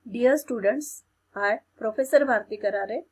Dear students, I, Professor Bharti Karare,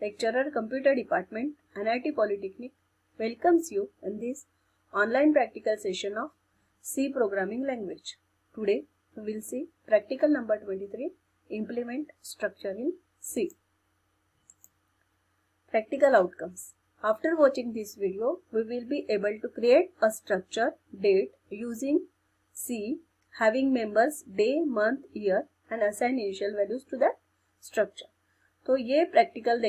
Lecturer Computer Department, NIT Polytechnic, welcomes you in this online practical session of C programming language. Today we will see practical number 23, implement structure in C. Practical outcomes. After watching this video, we will be able to create a structure date using C having members day, month, year and assign initial values to that structure. तो ये practical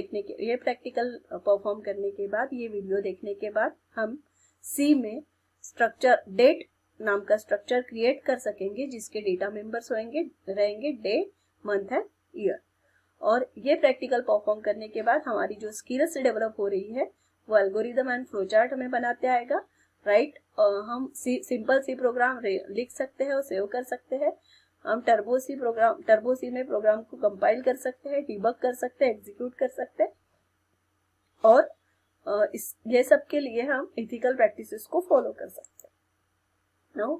perform करने के बाद, ये video देखने के बाद हम C में स्ट्रक्चर डेट नाम का स्ट्रक्चर क्रिएट कर सकेंगे जिसके डेटा मेंबर्स रहेंगे डे, मंथ एंड ईयर। और ये प्रैक्टिकल परफॉर्म करने के बाद हमारी जो स्किल्स डेवलप हो रही है वो एल्गोरिदम एंड फ्लोचार्ट हमें बनाते आएगा, राइट। हम सिंपल सी प्रोग्राम लिख सकते हैं और सेव कर सकते हैं। हम टर्बो सी में प्रोग्राम को कंपाइल कर सकते हैं, डिबग कर सकते हैं, एग्जीक्यूट कर सकते हैं। और ये सब के लिए हम एथिकल प्रैक्टिसेस को फॉलो कर सकते हैं। Now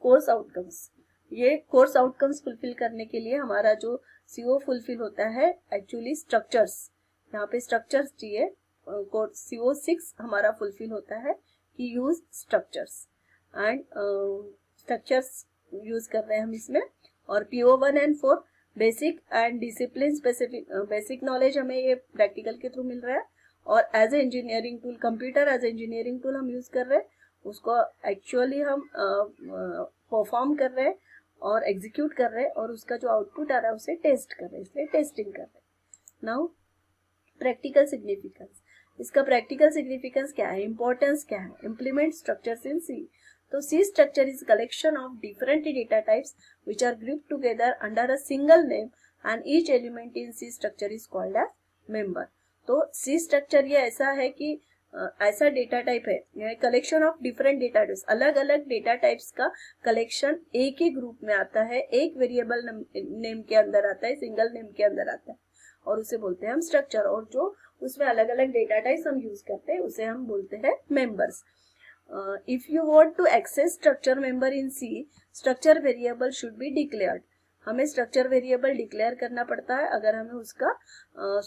course outcomes. ये कोर्स आउटकम्स फुलफिल करने के लिए हमारा जो CO फुलफिल होता है एक्चुअली स्ट्रक्चर्स, यहाँ पे स्ट्रक्चर्स चाहिए। CO6 हमारा फुलफिल होता है कि use structures and structures use कर रहे हैं हम इसमें। और PO1 and 4 basic and discipline specific basic knowledge हमें ये प्रैक्टिकल के थ्रू मिल रहा है। और as a engineering tool, computer as a engineering tool हम यूज कर रहे हैं, उसको एक्चुअली हम परफॉर्म कर रहे हैं और एग्जीक्यूट कर रहे हैं और उसका जो आउटपुट आ रहा है उसे टेस्ट कर रहे हैं, इसलिए टेस्टिंग कर रहे हैं। Now practical significance. इसका प्रैक्टिकल सिग्निफिकेंस क्या है, इंपॉर्टेंस क्या है। Implement structures in C. तो C structure is collection of different data types which are grouped together under a single name and each element in C structure is called as member. तो C structure ये ऐसा है कि ऐसा data type है, यह collection of different data types, अलग अलग डेटा टाइप्स का कलेक्शन एक ही ग्रुप में आता है, एक वेरिएबल नेम के अंदर आता है, सिंगल नेम के अंदर आता है और उसे बोलते हैं हम स्ट्रक्चर। और जो उसमें अलग अलग डेटा टाइप्स हम यूज करते हैं उसे हम बोलते हैं members. If you want to access structure member in C, structure variable should be declared. हमें स्ट्रक्चर वेरिएबल डिक्लेयर करना पड़ता है अगर हमें उसका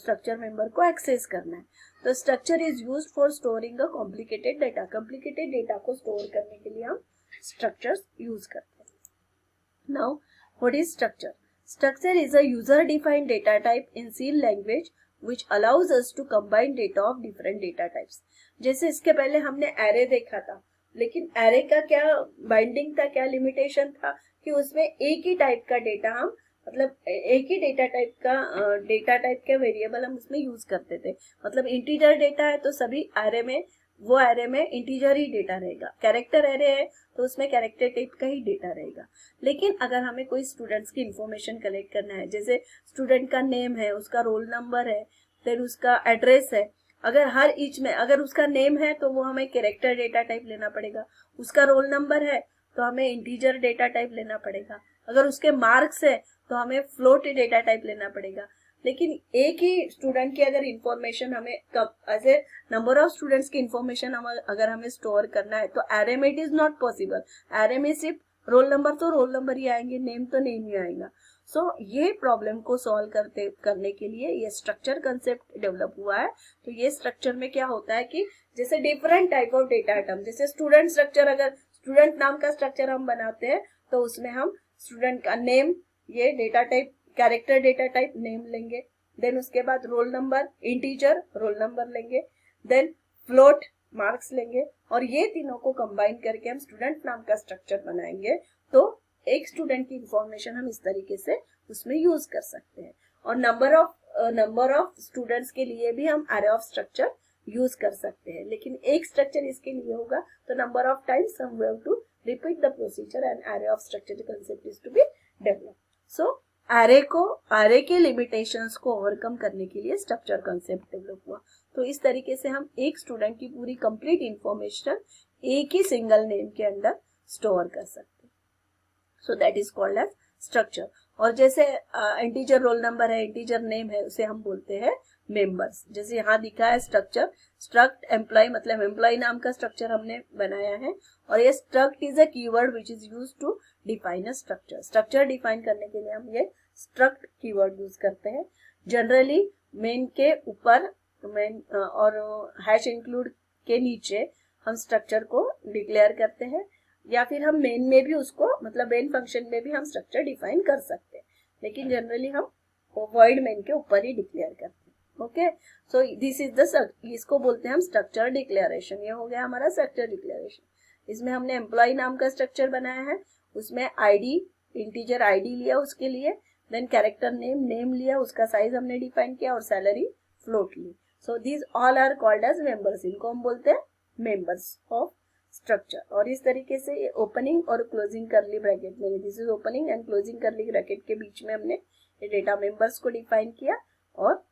स्ट्रक्चर मेंबर को एक्सेस करना है। तो structure is used for storing a complicated data. Complicated data को स्टोर करने के लिए हम स्ट्रक्चर्स यूज करते हैं। Now what is structure? Structure is a user defined data type in C language which allows us to combine data of different data types. जैसे इसके पहले हमने एरे देखा था, लेकिन एरे का क्या बाइंडिंग था, क्या लिमिटेशन था कि उसमें एक ही टाइप का डेटा हम मतलब एक ही डेटा टाइप का वेरिएबल हम उसमें यूज करते थे। मतलब इंटीजर डेटा है तो सभी एरे में इंटीजर ही डेटा रहेगा। कैरेक्टर एरे है तो उसमें कैरेक्टर टाइप का ही डेटा रहेगा। लेकिन अगर हमें कोई स्टूडेंट्स की इंफॉर्मेशन कलेक्ट करना है, जैसे स्टूडेंट का नेम है, उसका रोल नंबर है, देन उसका एड्रेस है, अगर हर ईच में अगर उसका नेम है तो वो हमें कैरेक्टर डेटा टाइप लेना पड़ेगा, उसका रोल नंबर है तो हमें इंटीजर डेटा टाइप लेना पड़ेगा, अगर उसके मार्क्स है तो हमें फ्लोट डेटा टाइप लेना पड़ेगा। लेकिन एक ही स्टूडेंट की अगर इंफॉर्मेशन हमें ऐसे नंबर ऑफ स्टूडेंट्स की इंफॉर्मेशन अगर हमें स्टोर करना है तो एरे में it is not possible. Array में सिर्फ रोल नंबर तो रोल नंबर ही आएंगे, नेम तो नेम ही आएगा। सो ये प्रॉब्लम को सॉल्व करने के लिए ये स्ट्रक्चर कंसेप्ट डेवलप हुआ है। तो ये स्ट्रक्चर में क्या होता है कि जैसे different type of data item, जैसे स्टूडेंट स्ट्रक्चर, अगर स्टूडेंट नाम का स्ट्रक्चर हम बनाते हैं तो उसमें हम स्टूडेंट का नेम, ये data type character data type name लेंगे, देन उसके बाद roll number integer roll number लेंगे, देन फ्लोट मार्क्स लेंगे और ये तीनों को कंबाइन करके हम स्टूडेंट नाम का स्ट्रक्चर बनाएंगे। तो एक स्टूडेंट की इंफॉर्मेशन हम इस तरीके से उसमें यूज कर सकते हैं। और नंबर ऑफ स्टूडेंट्स के लिए भी हम एरे ऑफ स्ट्रक्चर यूज कर सकते हैं, लेकिन एक स्ट्रक्चर इसके लिए होगा तो नंबर ऑफ टाइम्स हम have to repeat the procedure and array of structure concept is to be develop. So array के लिमिटेशंस को ओवरकम करने के लिए स्ट्रक्चर कंसेप्ट डेवलप हुआ। तो इस तरीके से हम एक स्टूडेंट की पूरी कंप्लीट इंफॉर्मेशन एक ही सिंगल नेम के अंदर स्टोर कर सकते हैं। So that is called as structure. और जैसे इंटीजर रोल नंबर है, इंटीजर नेम है, उसे हम बोलते हैं मेंबर्स। जैसे यहाँ दिखा है स्ट्रक्चर, स्ट्रक्ट एम्प्लॉय, मतलब एम्प्लॉय नाम का स्ट्रक्चर हमने बनाया है। और ये struct is a keyword which is used to define a structure. Structure define करने के लिए हम ये स्ट्रक्ट कीवर्ड यूज करते हैं। जनरली मेन के ऊपर मेन और हैश इंक्लूड के नीचे हम स्ट्रक्चर को डिक्लेयर करते हैं, या फिर हम मेन में भी उसको मतलब मेन फंक्शन में भी हम स्ट्रक्चर डिफाइन कर सकते हैं, लेकिन जनरली हम वॉइड मेन के ऊपर ही डिक्लेयर करते हैं। Okay, so this is the, इसको बोलते हैं हम स्ट्रक्चर डिक्लेरेशन। ये हो गया हमारा स्ट्रक्चर डिक्लेरेशन। इसमें हमने एम्प्लॉय नाम का स्ट्रक्चर बनाया है, उसमें आईडी इंटीजर आईडी लिया उसके लिए, देन कैरेक्टर नेम लिया, उसका साइज हमने डिफाइन किया, और सैलरी फ्लोट ली। So these all are called as members. इनको हम बोलते हैं मेंबर्स ऑफ स्ट्रक्चर। और इस तरीके से ओपनिंग और क्लोजिंग करली ब्रैकेट में, this is opening and closing curly bracket के बीच में हमने ये डेटा मेंबर्स को डिफाइन किया और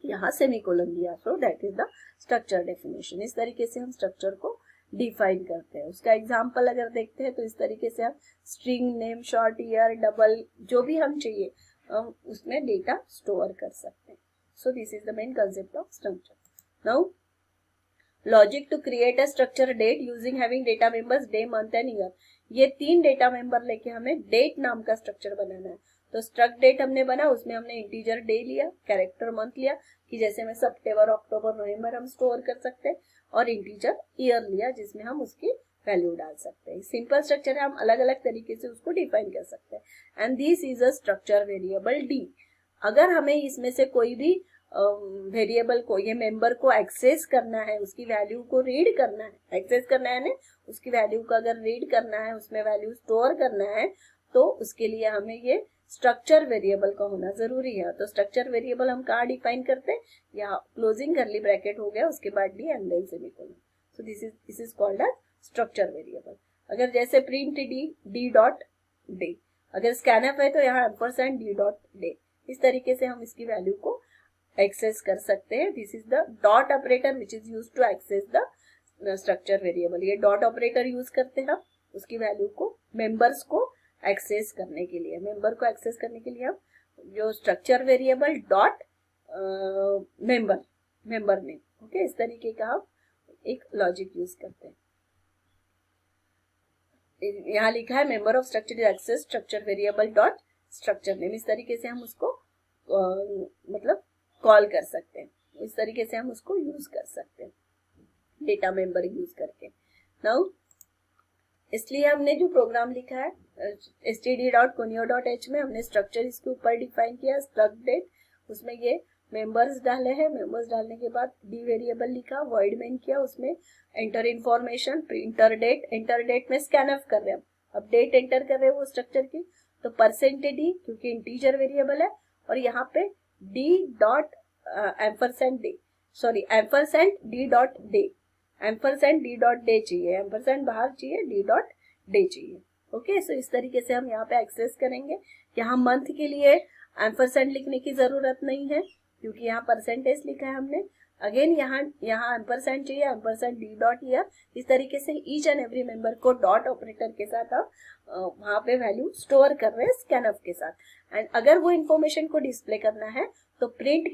यहाँ सेमीकोलन दिया। सो that is the structure definition. इस तरीके से हम स्ट्रक्चर को डिफाइन करते हैं। उसका एग्जाम्पल अगर देखते हैं तो इस तरीके से हम string name, short, year, double, जो भी हम चाहिए हम उसमें डेटा स्टोर कर सकते हैं। So this is the main concept of structure. Now logic to create a structure date using having data members day, month and year. ये 3 डेटा मेंबर लेके हमें डेट नाम का स्ट्रक्चर बनाना है। तो स्ट्रक्ट डेट हमने बना, उसमें हमने इंटीजर डे लिया, कैरेक्टर मंथ लिया कि जैसे में सितंबर, अक्टूबर, नवंबर हम स्टोर कर सकते हैं, और इंटीजर ईयर लिया जिसमें हम उसकी वैल्यू डाल सकते हैं। सिंपल स्ट्रक्चर है, हम अलग अलग तरीके से उसको डिफाइन कर सकते हैं। And this is a structure variable D. अगर हमें इसमें से कोई भी वेरिएबल को, ये मेंबर को एक्सेस करना है, उसकी वैल्यू को रीड करना है, एक्सेस करना है ना, उसकी वैल्यू को अगर रीड करना है, उसमें वैल्यू स्टोर करना है, तो उसके लिए हमें ये स्ट्रक्चर वेरिएबल का होना जरूरी है। तो स्ट्रक्चर वेरिएबल हम कहाँ डिफाइन करते हैं, यहाँ क्लोजिंग करली ब्रैकेट हो गया, उसके बाद D and then semicolon. So this is called as structure variable. अगर जैसे प्रिंट डी डॉट डे, अगर स्कैनफ है तो यहाँ एम्परसैंड डी डॉट डे, इस तरीके से हम इसकी वैल्यू को एक्सेस कर सकते हैं। This is the dot operator which is use to access the structure variable. ये डॉट ऑपरेटर यूज करते हैं हम उसकी वैल्यू को, मेंबर्स को एक्सेस करने के लिए। मेंबर को एक्सेस करने के लिए हम जो structure variable dot member name, okay, इस तरीके का हम एक लॉजिक यूज करते हैं। यहाँ लिखा है member of structure is access structure variable dot structure name. इस तरीके से हम उसको मतलब कॉल कर सकते हैं, इस तरीके से हम उसको यूज कर सकते हैं डेटा मेंबर यूज करके। नाउ इसलिए हमने जो प्रोग्राम लिखा है std.conio.h में हमने स्ट्रक्चर इसके ऊपर डिफाइन किया, स्ट्रक्ट डेट, उसमें ये मेंबर्स डाले हैं। मेंबर्स डालने के बाद डी वेरिएबल लिखा, वॉइड मेन किया, उसमें एंटर इन्फॉर्मेशन, इंटर डेट में स्कैनफ कर रहे हैं, अब डेट एंटर कर रहे हैं वो स्ट्रक्चर की, तो %d क्योंकि इंटीजर वेरिएबल है, और यहाँ पे d dot ampersand day, sorry ampersand d dot day, ampersand d dot day चाहिए, एम्परसेंड बाहर चाहिए, d डॉट डे चाहिए। ओके, सो इस तरीके से हम यहाँ पे एक्सेस करेंगे। यहाँ मंथ के लिए एम्परसेंड लिखने की जरूरत नहीं है क्योंकि यहाँ परसेंटेज लिखा है हमने। अगेन यहाँ एम्परसेंड चाहिए, एम्परसेंड डी डॉट ईयर। इस तरीके से each and every member co dot operator के साथ हम वहाँ पे वैल्यू स्टोर कर रहे हैं स्कैनफ के साथ। एंड अगर वो इन्फॉर्मेशन को डिस्प्ले करना है तो प्रिंट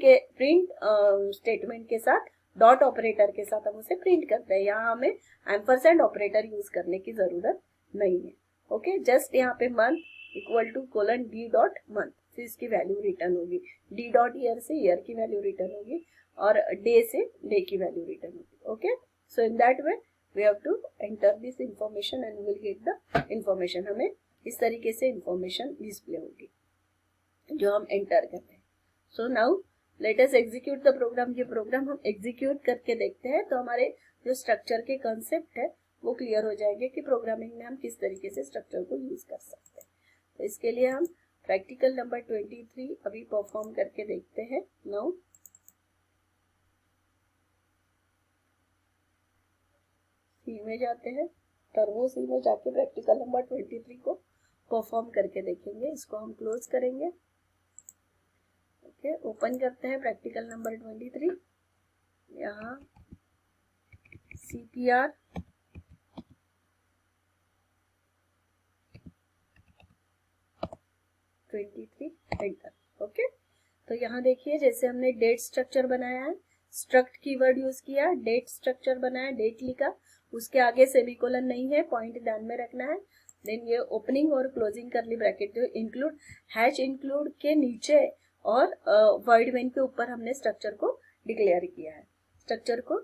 स्टेटमेंट के साथ, डॉट ऑपरेटर के साथ हम उसे प्रिंट करते हैं। यहाँ हमें एम्परसेंड ऑपरेटर यूज करने की जरूरत नहीं है। ओके, जस्ट यहाँ पे month equal to colon D dot month से इसकी वैल्यू रिटर्न होगी, डी डॉट ईयर से ईयर की वैल्यू रिटर्न होगी, और डे से डे की वैल्यू रिटर्न होगी। Okay, so in that way we have to enter this information and will get the information. हमें इस तरीके से इंफॉर्मेशन डिस्प्ले होगी जो हम एंटर कर रहे हैं। So now let us execute the program. ये प्रोग्राम हम एग्जीक्यूट करके देखते हैं तो हमारे जो स्ट्रक्चर के कंसेप्ट है वो क्लियर हो जाएंगे कि प्रोग्रामिंग में हम किस तरीके से स्ट्रक्चर को यूज कर सकते हैं। तो इसके लिए हम प्रैक्टिकल नंबर 23 अभी परफॉर्म करके देखते हैं। नाउ सी में जाते हैं, टर्बो सी में जाके प्रैक्टिकल नंबर 23 को परफॉर्म करके देखेंगे। इसको हम क्लोज करेंगे। ओके, ओपन करते हैं प्रैक्टिकल नंबर 23। यहाँ CPR एंटर। ओके, तो यहाँ देखिए जैसे हमने डेट स्ट्रक्चर बनाया है, स्ट्रक्ट कीवर्ड यूज किया, डेट स्ट्रक्चर बनाया, डेट लिखा, उसके आगे सेमीकोलन नहीं है, पॉइंट ध्यान में रखना है। देन ये ओपनिंग और क्लोजिंग करली ब्रैकेट जो इंक्लूड हैश इंक्लूड के नीचे और वर्ड मेन के ऊपर हमने स्ट्रक्चर को डिक्लेयर किया है, स्ट्रक्चर को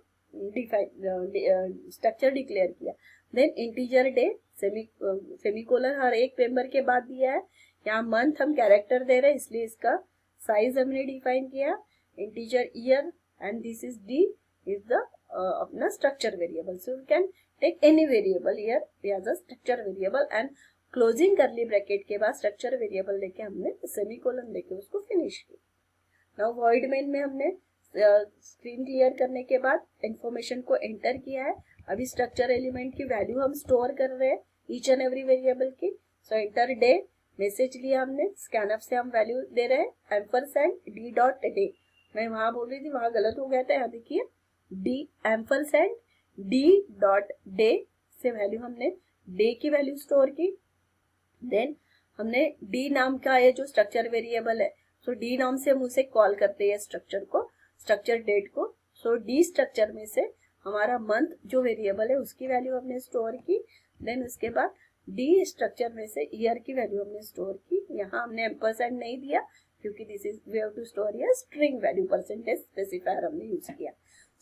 स्ट्रक्चर डिक्लेयर किया। देन इंटीजर डे सेमीकोलन हर एक मेंबर के बाद दिया है। यहाँ मंथ हम कैरेक्टर दे रहे हैं इसलिए इसका साइज हमने डिफाइन किया। Integer year and this is d is the अपना structure variable, so you can take any variable here as a structure variable and closing curly bracket के बाद स्ट्रक्चर वेरिएबल लेके हमने सेमीकोलन लेके उसको फिनिश किया। नाउ वॉइड मेन में हमने स्क्रीन क्लियर करने के बाद इंफॉर्मेशन को एंटर किया है। अभी स्ट्रक्चर एलिमेंट की वैल्यू हम स्टोर कर रहे हैं ईच एंड एवरी वेरिएबल की। सो एंटर डे मैसेज लिया हमने, स्कैनअप से हम वैल्यू दे रहे हैं एम्परसैंड डी डॉट डे। मैं वहां बोल रही थी वहां गलत हो गया था, यहाँ देखिए D ampersand D dot day से वैल्यू हमने डे की वैल्यू स्टोर की। देन हमने डी नाम का ये जो स्ट्रक्चर वेरिएबल है, सो डी नाम से हम उसे कॉल करते हैं स्ट्रक्चर को, स्ट्रक्चर डेट को। सो डी स्ट्रक्चर में से हमारा मंथ जो वेरिएबल है उसकी वैल्यू हमने स्टोर की। देन उसके बाद डी स्ट्रक्चर में से ईयर की वैल्यू हमने स्टोर की। यहाँ हमने एम्परसेंड नहीं दिया क्योंकि this is we have to store here string value, percentage specifier हमने यूज किया।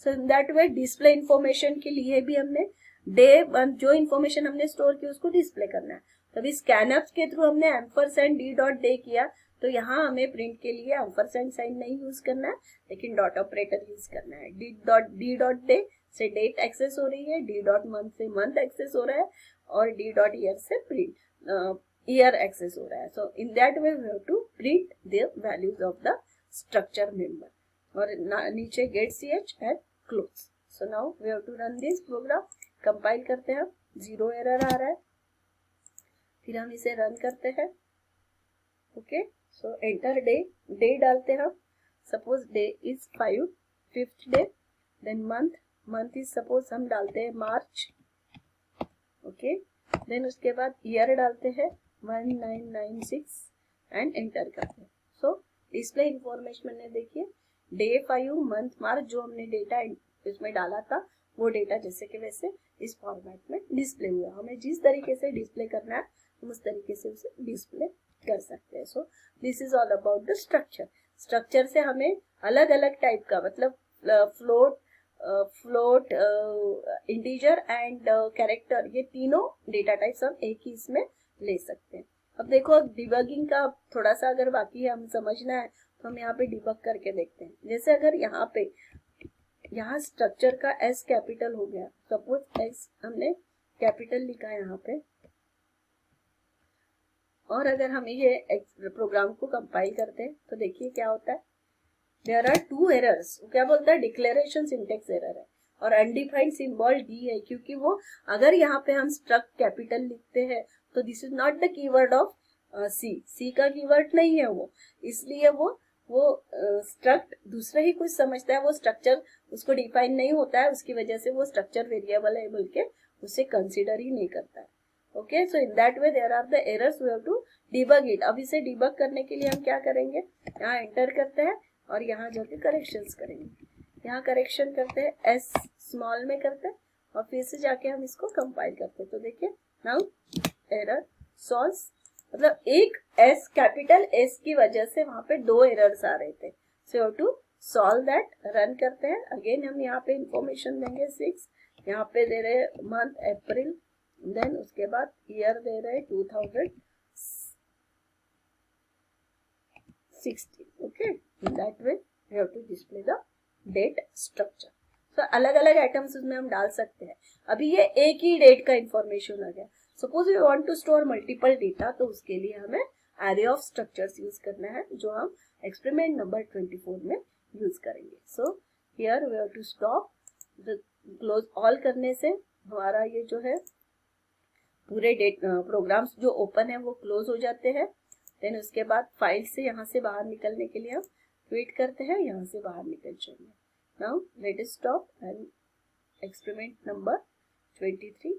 So in that way display information के लिए भी हमने डे मंथ जो इन्फॉर्मेशन हमने स्टोर की उसको डिस्प्ले करना है। तभी स्कैनअप के थ्रू हमने एम्परसेंड डी डॉट डे किया, तो यहाँ हमें प्रिंट के लिए एम्परसेंड साइन नहीं यूज करना है लेकिन डॉट ऑपरेटर यूज करना है। डी डॉट डे से डेट एक्सेस हो रही है, डी डॉट मंथ से मंथ एक्सेस हो रहा है और डी डॉट ईयर से प्रिंट ईयर एक्सेस हो रहा है। So in that way we have to print the values of the structure member और नीचे get ch and close. So now we have to run this program. Compile करते हैं, 0 error आ रहा है, फिर हम इसे रन करते हैं। Okay, so enter day, day डालते हैं। Suppose day is 5, 5th day. Then month, month is suppose हम डालते हैं मार्च। ओके, देन उसके बाद ईयर डालते हैं 1996 एंड एंटर करते हैं। सो डिस्प्ले इंफॉर्मेशन में देखिए डे 5 मंथ मार्च जो हमने डेटा इसमें डाला था वो डेटा जैसे कि वैसे इस फॉर्मेट में डिस्प्ले हुआ। हमें जिस तरीके से डिस्प्ले करना है हम उस तरीके से उसे डिस्प्ले कर सकते हैं। So this is all about the structure. Structure से हमें अलग अलग टाइप का मतलब फ्लोट, इंटीजर एंड कैरेक्टर, ये तीनों डेटा टाइप्स हम एक ही इसमें ले सकते हैं। अब देखो डिबगिंग का थोड़ा सा अगर बाकी है हम समझना है तो हम यहाँ पे डिबग करके देखते हैं। जैसे अगर यहाँ स्ट्रक्चर का एस कैपिटल हो गया, सपोज एस हमने कैपिटल लिखा है यहाँ पे, और अगर हम ये प्रोग्राम को कंपाइल करते हैं तो देखिए क्या होता है। There are 2 errors. क्या बोलता है, डिक्लेरेशन सिंटेक्स एरर है और अनडिफाइंड सिंबल डी है, क्योंकि वो अगर यहाँ पे हम स्ट्रक्ट कैपिटल लिखते हैं तो this is not the keyword of C का कीवर्ड नहीं है वो, इसलिए वो स्ट्रक्ट दूसरा ही कुछ समझता है, वो स्ट्रक्चर उसको डिफाइन नहीं होता है, उसकी वजह से वो स्ट्रक्चर वेरिएबल है बोल के उसे कंसिडर ही नहीं करता है। Okay, so in that way there are the errors, we have to debug it. अब इसे डिबग करने के लिए हम क्या करेंगे, यहाँ एंटर करते हैं और यहाँ जाके करेक्शंस करेंगे। यहाँ करेक्शन करते हैं, एस स्मॉल में करते हैं और फिर से जाके हम इसको कंपाइल करते हैं। तो देखिए नाउ एरर सॉल्व, मतलब एक एस कैपिटल एस की वजह से वहां पे 2 एरर्स आ रहे थे। So have to solve that. Run करते हैं, अगेन हम यहाँ पे इंफॉर्मेशन देंगे 6, यहाँ पे दे रहे मंथ अप्रैल, देन उसके बाद ईयर दे रहे 2016। Okay, in that way we have to display the date structure. तो अलग अलग आइटम्स उसमें हम डाल सकते हैं। अभी ये एक ही डेट का इंफॉर्मेशन आ गया। Suppose we want to store multiple data, तो उसके लिए हमें एरे ऑफ स्ट्रक्चर्स यूज करना है जो हम एक्सपेरिमेंट नंबर 24 में यूज करेंगे। So here we have to stop the close all करने से हमारा ये जो है पूरे प्रोग्राम्स जो ओपन है वो क्लोज हो जाते हैं। देन उसके बाद फाइल से यहाँ से बाहर निकलने के लिए हम क्विट करते हैं, यहाँ से बाहर निकल जाएंगे। Now let us stop and experiment number 23